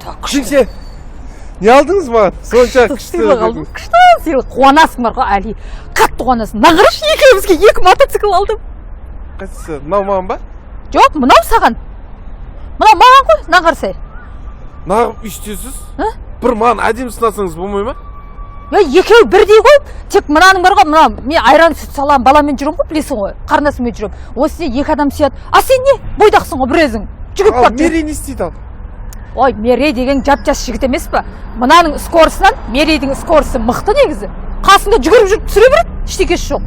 Жеңше, не алдыңыз маған? Сонша күшті. Күшті сыйлық. Қуанасың бар ғой, Али. Қатты қуанасың. Нағырыш екеумізге 2 мотоцикл алдым. Қайсысы? Мынау маған ба? Жоқ, мынау саған. Мынау маған ғой, нағырсай. Нағып үстесіз? Бір маған әдемі сынасаңыз болмай ма? Екеуі бірдей ғой. Тек мынаның бар ғой, мына мен айран сүт салам, баламен жүрем ғой, білесің ғой. Қарындасыммен жүрем. Осы 2 адам сияды. А сен не? Бойдақсың ғой, бірезің. Жүгіп бар. Мерей не істейді ал? Ой, Мерей деген жап-жас жігіт емес па? Мынаның скорысынан Мерейдің скорысы мықты негізі. Қасында жүгіріп жүріп түсіре береді, ештеңесі жоқ.